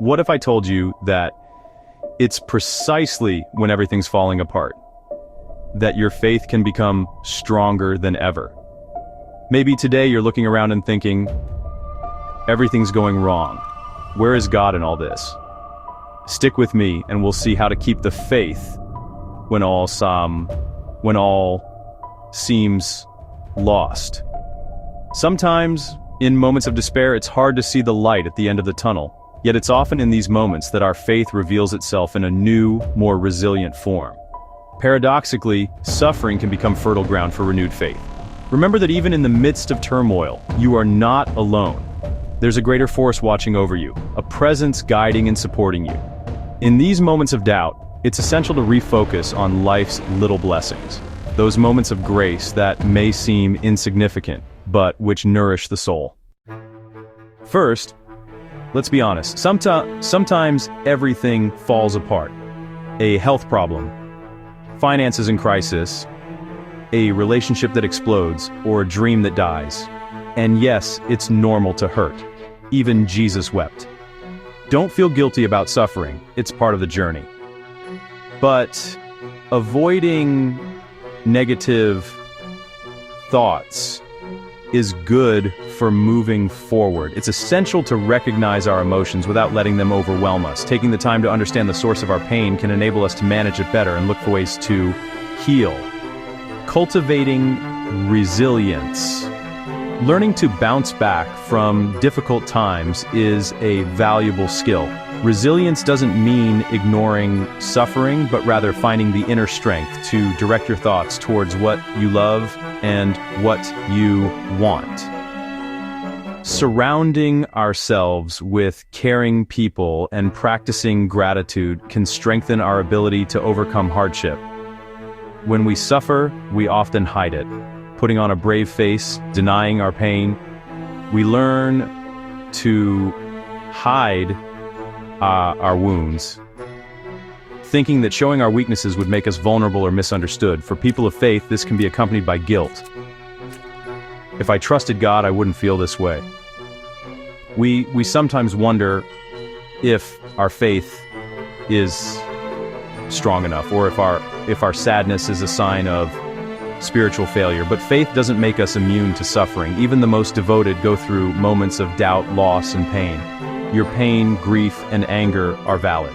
What if I told you that it's precisely when everything's falling apart that your faith can become stronger than ever? Maybe today you're looking around and thinking, everything's going wrong. Where is God in all this? Stick with me and we'll see how to keep the faith when all seems lost. Sometimes, in moments of despair, it's hard to see the light at the end of the tunnel. Yet it's often in these moments that our faith reveals itself in a new, more resilient form. Paradoxically, suffering can become fertile ground for renewed faith. Remember that even in the midst of turmoil, you are not alone. There's a greater force watching over you, a presence guiding and supporting you. In these moments of doubt, it's essential to refocus on life's little blessings, those moments of grace that may seem insignificant, but which nourish the soul. First, let's be honest, sometimes everything falls apart. A health problem, finances in crisis, a relationship that explodes, or a dream that dies. And yes, it's normal to hurt. Even Jesus wept. Don't feel guilty about suffering, it's part of the journey. But avoiding negative thoughts is good for moving forward. It's essential to recognize our emotions without letting them overwhelm us. Taking the time to understand the source of our pain can enable us to manage it better and look for ways to heal. Cultivating resilience. Learning to bounce back from difficult times is a valuable skill. Resilience doesn't mean ignoring suffering, but rather finding the inner strength to direct your thoughts towards what you love and what you want. Surrounding ourselves with caring people and practicing gratitude can strengthen our ability to overcome hardship. When we suffer, we often hide it, putting on a brave face, denying our pain. We learn to hide our wounds, thinking that showing our weaknesses would make us vulnerable or misunderstood. For people of faith, this can be accompanied by guilt. If I trusted God, I wouldn't feel this way. We sometimes wonder if our faith is strong enough, or if our sadness is a sign of spiritual failure. But faith doesn't make us immune to suffering. Even the most devoted go through moments of doubt, loss, and pain. Your pain, grief, and anger are valid.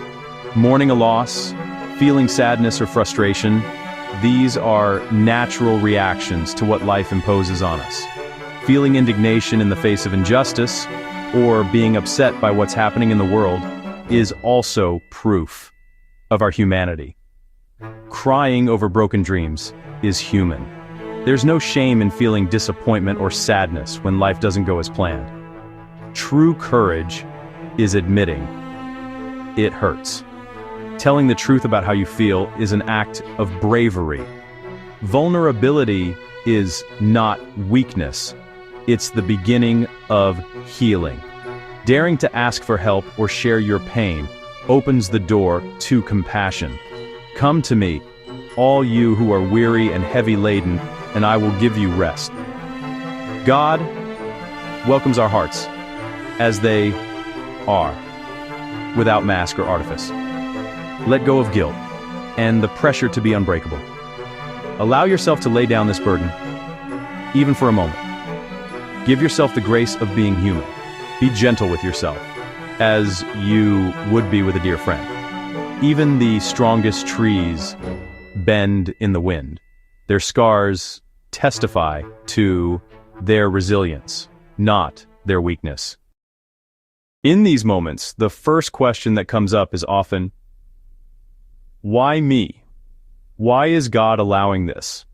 Mourning a loss, feeling sadness or frustration, these are natural reactions to what life imposes on us. Feeling indignation in the face of injustice, or being upset by what's happening in the world, is also proof of our humanity. Crying over broken dreams is human. There's no shame in feeling disappointment or sadness when life doesn't go as planned. True courage is admitting it hurts. Telling the truth about how you feel is an act of bravery. Vulnerability is not weakness. It's the beginning of healing. Daring to ask for help or share your pain opens the door to compassion. Come to me, all you who are weary and heavy laden, and I will give you rest. God welcomes our hearts as they are, without mask or artifice. Let go of guilt and the pressure to be unbreakable. Allow yourself to lay down this burden, even for a moment. Give yourself the grace of being human. Be gentle with yourself, as you would be with a dear friend. Even the strongest trees bend in the wind. Their scars testify to their resilience, not their weakness. In these moments, the first question that comes up is often, why me? Why is God allowing this?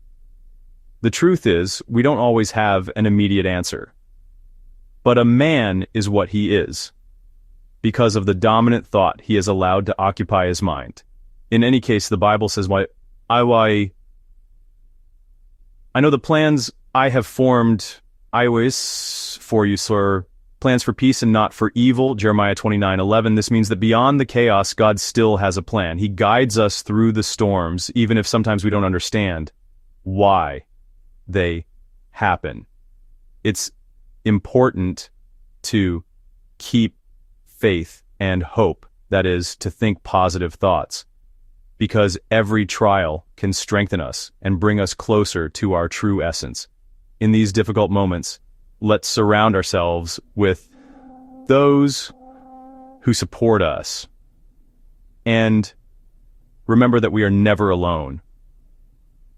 The truth is, we don't always have an immediate answer. But a man is what he is, because of the dominant thought he has allowed to occupy his mind. In any case, the Bible says, I know the plans I have formed, always for you, sir, plans for peace and not for evil, Jeremiah 29:11. This means that beyond the chaos, God still has a plan. He guides us through the storms, even if sometimes we don't understand why they happen. It's important to keep faith and hope, that is, to think positive thoughts, because every trial can strengthen us and bring us closer to our true essence. In these difficult moments, let's surround ourselves with those who support us, and remember that we are never alone.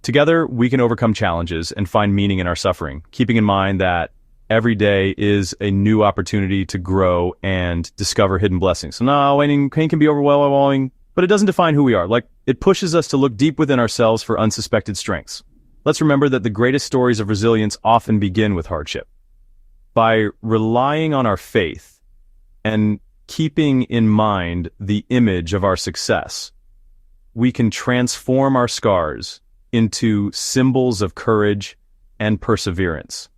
Together, we can overcome challenges and find meaning in our suffering, keeping in mind that every day is a new opportunity to grow and discover hidden blessings. So no, pain can be overwhelming, but it doesn't define who we are. It pushes us to look deep within ourselves for unsuspected strengths. Let's remember that the greatest stories of resilience often begin with hardship. By relying on our faith and keeping in mind the image of our success, we can transform our scars into symbols of courage and perseverance.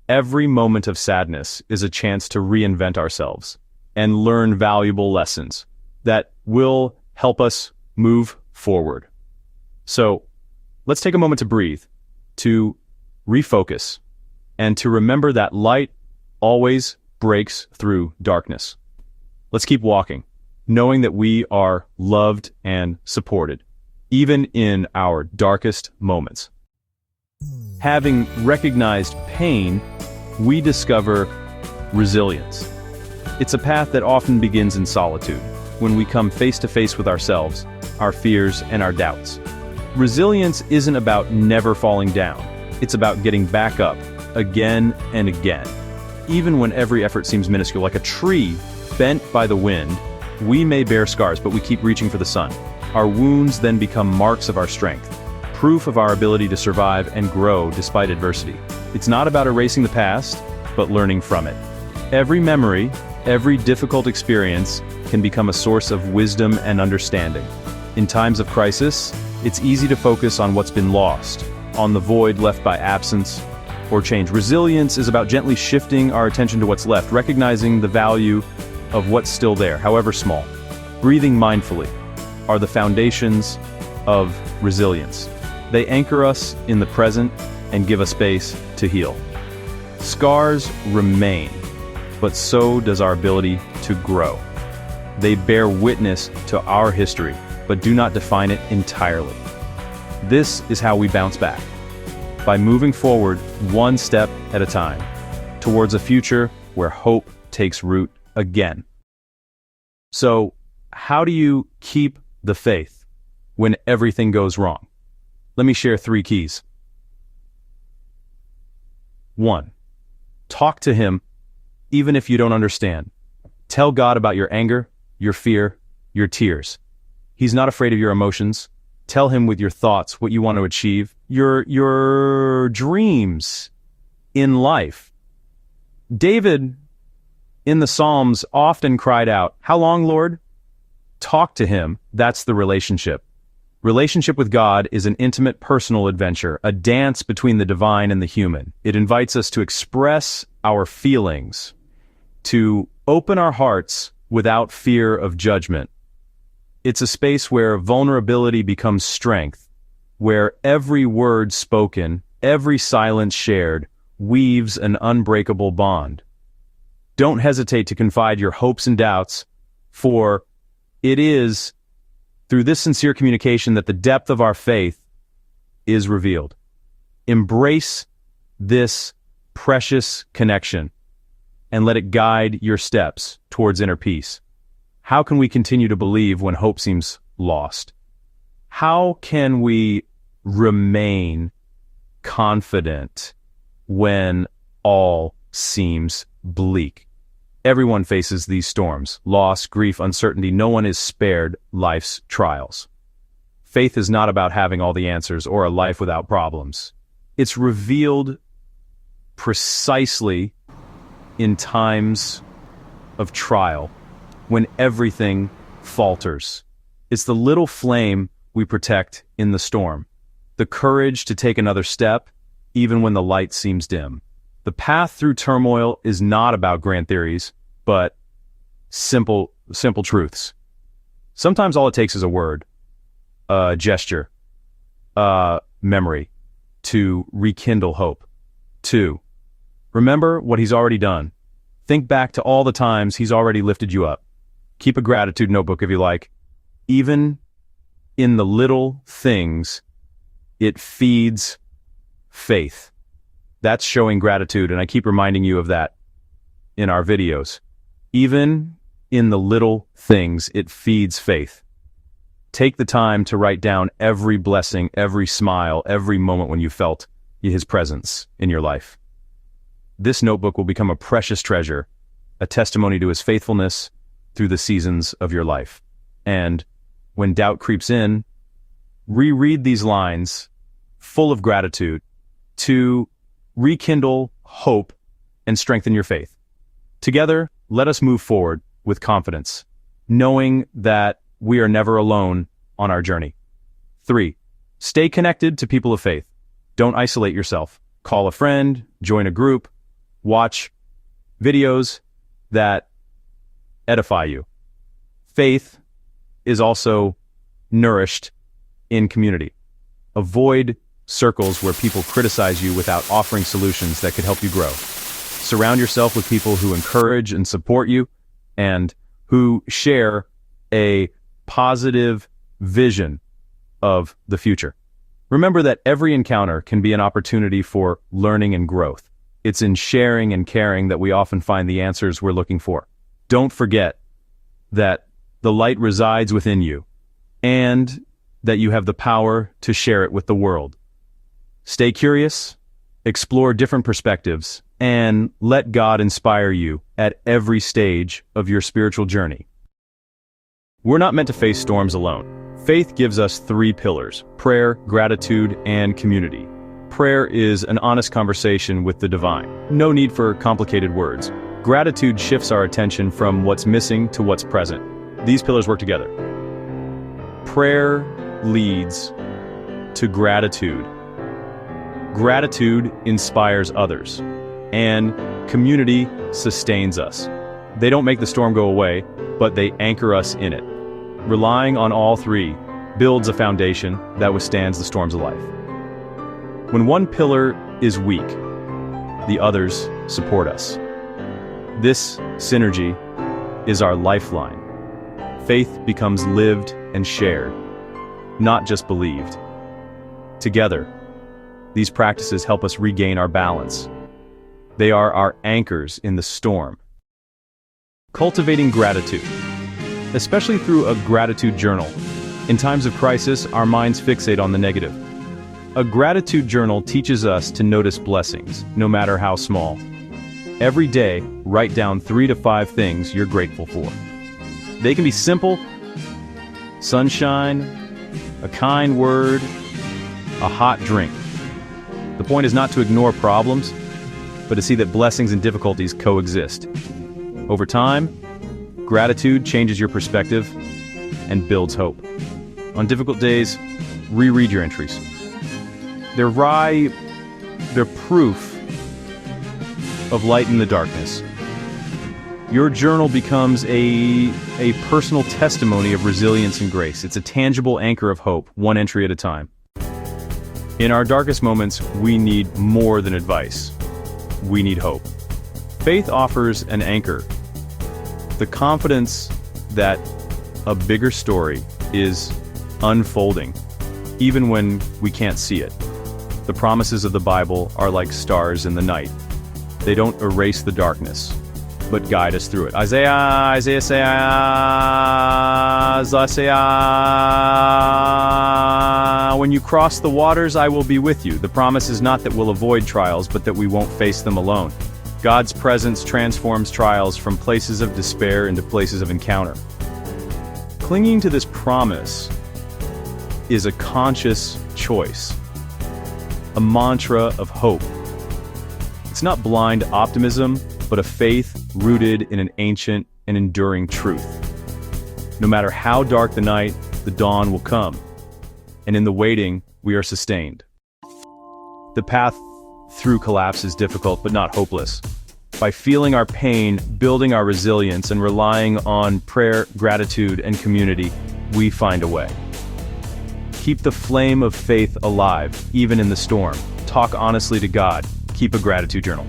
Every moment of sadness is a chance to reinvent ourselves and learn valuable lessons that will help us move forward. So let's take a moment to breathe, to refocus, and to remember that light always breaks through darkness. Let's keep walking, knowing that we are loved and supported, even in our darkest moments. Having recognized pain, we discover resilience. It's a path that often begins in solitude, when we come face to face with ourselves, our fears, and our doubts. Resilience isn't about never falling down. It's about getting back up again and again. Even when every effort seems minuscule, like a tree bent by the wind, we may bear scars, but we keep reaching for the sun. Our wounds then become marks of our strength, proof of our ability to survive and grow despite adversity. It's not about erasing the past, but learning from it. Every memory, every difficult experience can become a source of wisdom and understanding. In times of crisis, it's easy to focus on what's been lost, on the void left by absence or change. Resilience is about gently shifting our attention to what's left, recognizing the value of what's still there, however small. Breathing mindfully are the foundations of resilience. They anchor us in the present and give us space to heal. Scars remain, but so does our ability to grow. They bear witness to our history, but do not define it entirely. This is how we bounce back, by moving forward one step at a time, towards a future where hope takes root again. So, how do you keep the faith when everything goes wrong? Let me share 3 keys. 1. Talk to Him, even if you don't understand. Tell God about your anger, your fear, your tears. He's not afraid of your emotions. Tell Him with your thoughts what you want to achieve, your dreams in life. David, in the Psalms, often cried out, "How long, Lord?" Talk to Him. That's the relationship. Relationship with God is an intimate personal adventure, a dance between the divine and the human. It invites us to express our feelings, to open our hearts without fear of judgment. It's a space where vulnerability becomes strength, where every word spoken, every silence shared, weaves an unbreakable bond. Don't hesitate to confide your hopes and doubts, for it is through this sincere communication that the depth of our faith is revealed. Embrace this precious connection and let it guide your steps towards inner peace. How can we continue to believe when hope seems lost? How can we remain confident when all seems bleak? Everyone faces these storms: loss, grief, uncertainty. No one is spared life's trials. Faith is not about having all the answers or a life without problems. It's revealed precisely in times of trial, when everything falters. It's the little flame we protect in the storm, the courage to take another step, even when the light seems dim. The path through turmoil is not about grand theories, but simple truths. Sometimes all it takes is a word, a gesture, a memory to rekindle hope. 2, remember what He's already done. Think back to all the times He's already lifted you up. Keep a gratitude notebook if you like. Even in the little things, it feeds faith. That's showing gratitude, and I keep reminding you of that in our videos. Even in the little things, it feeds faith. Take the time to write down every blessing, every smile, every moment when you felt His presence in your life. This notebook will become a precious treasure, a testimony to His faithfulness through the seasons of your life. And when doubt creeps in, reread these lines full of gratitude to rekindle hope and strengthen your faith. Together, let us move forward with confidence, knowing that we are never alone on our journey. 3, stay connected to people of faith. Don't isolate yourself. Call a friend, join a group, watch videos that edify you. Faith is also nourished in community. Avoid circles where people criticize you without offering solutions that could help you grow. Surround yourself with people who encourage and support you and who share a positive vision of the future. Remember that every encounter can be an opportunity for learning and growth. It's in sharing and caring that we often find the answers we're looking for. Don't forget that the light resides within you and that you have the power to share it with the world. Stay curious, explore different perspectives, and let God inspire you at every stage of your spiritual journey. We're not meant to face storms alone. Faith gives us 3 pillars: prayer, gratitude, and community. Prayer is an honest conversation with the divine. No need for complicated words. Gratitude shifts our attention from what's missing to what's present. These pillars work together. Prayer leads to gratitude. Gratitude inspires others, and community sustains us. They don't make the storm go away, but they anchor us in it. Relying on all 3 builds a foundation that withstands the storms of life. When one pillar is weak, the others support us. This synergy is our lifeline. Faith becomes lived and shared, not just believed. Together, these practices help us regain our balance. They are our anchors in the storm. Cultivating gratitude, especially through a gratitude journal. In times of crisis, our minds fixate on the negative. A gratitude journal teaches us to notice blessings, no matter how small. Every day, write down 3 to 5 things you're grateful for. They can be simple: sunshine, a kind word, a hot drink. The point is not to ignore problems, but to see that blessings and difficulties coexist. Over time, gratitude changes your perspective and builds hope. On difficult days, reread your entries. They're proof of light in the darkness. Your journal becomes a personal testimony of resilience and grace. It's a tangible anchor of hope, one entry at a time. In our darkest moments, we need more than advice. We need hope. Faith offers an anchor, the confidence that a bigger story is unfolding, even when we can't see it. The promises of the Bible are like stars in the night. They don't erase the darkness, but guide us through it. Isaiah, when you cross the waters, I will be with you. The promise is not that we'll avoid trials, but that we won't face them alone. God's presence transforms trials from places of despair into places of encounter. Clinging to this promise is a conscious choice, a mantra of hope. It's not blind optimism, but a faith rooted in an ancient and enduring truth. No matter how dark the night, the dawn will come, and in the waiting, we are sustained. The path through collapse is difficult, but not hopeless. By feeling our pain, building our resilience, and relying on prayer, gratitude, and community, we find a way. Keep the flame of faith alive, even in the storm. Talk honestly to God. Keep a gratitude journal.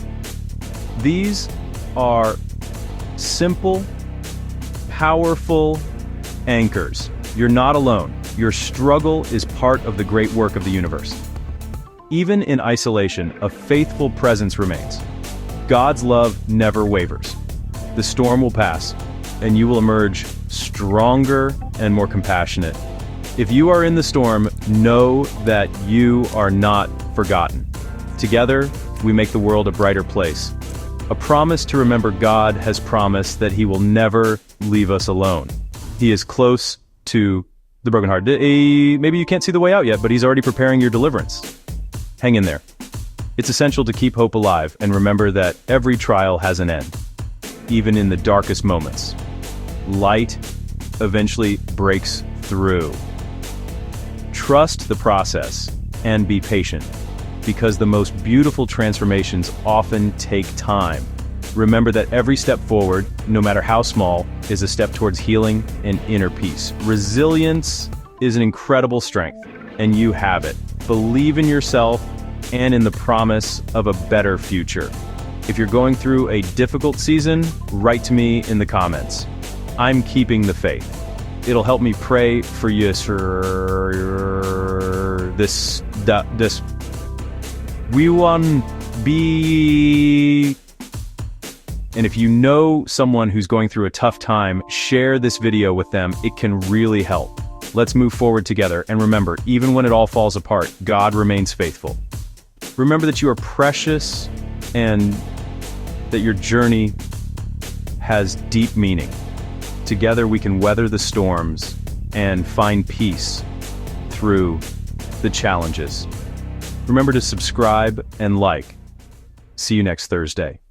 These are simple, powerful anchors. You're not alone. Your struggle is part of the great work of the universe. Even in isolation, a faithful presence remains. God's love never wavers. The storm will pass, and you will emerge stronger and more compassionate. If you are in the storm, know that you are not forgotten. Together, we make the world a brighter place. A promise to remember God has promised that He will never leave us alone. He is close to the brokenhearted. Maybe you can't see the way out yet, but He's already preparing your deliverance. Hang in there. It's essential to keep hope alive and remember that every trial has an end. Even in the darkest moments, light eventually breaks through. Trust the process and be patient, because the most beautiful transformations often take time. Remember that every step forward, no matter how small, is a step towards healing and inner peace. Resilience is an incredible strength, and you have it. Believe in yourself and in the promise of a better future. If you're going through a difficult season, write to me in the comments. I'm keeping the faith. It'll help me pray for you, sir. This. We want be. And if you know someone who's going through a tough time, share this video with them. It can really help. Let's move forward together. And remember, even when it all falls apart, God remains faithful. Remember that you are precious and that your journey has deep meaning. Together we can weather the storms and find peace through the challenges. Remember to subscribe and like. See you next Thursday.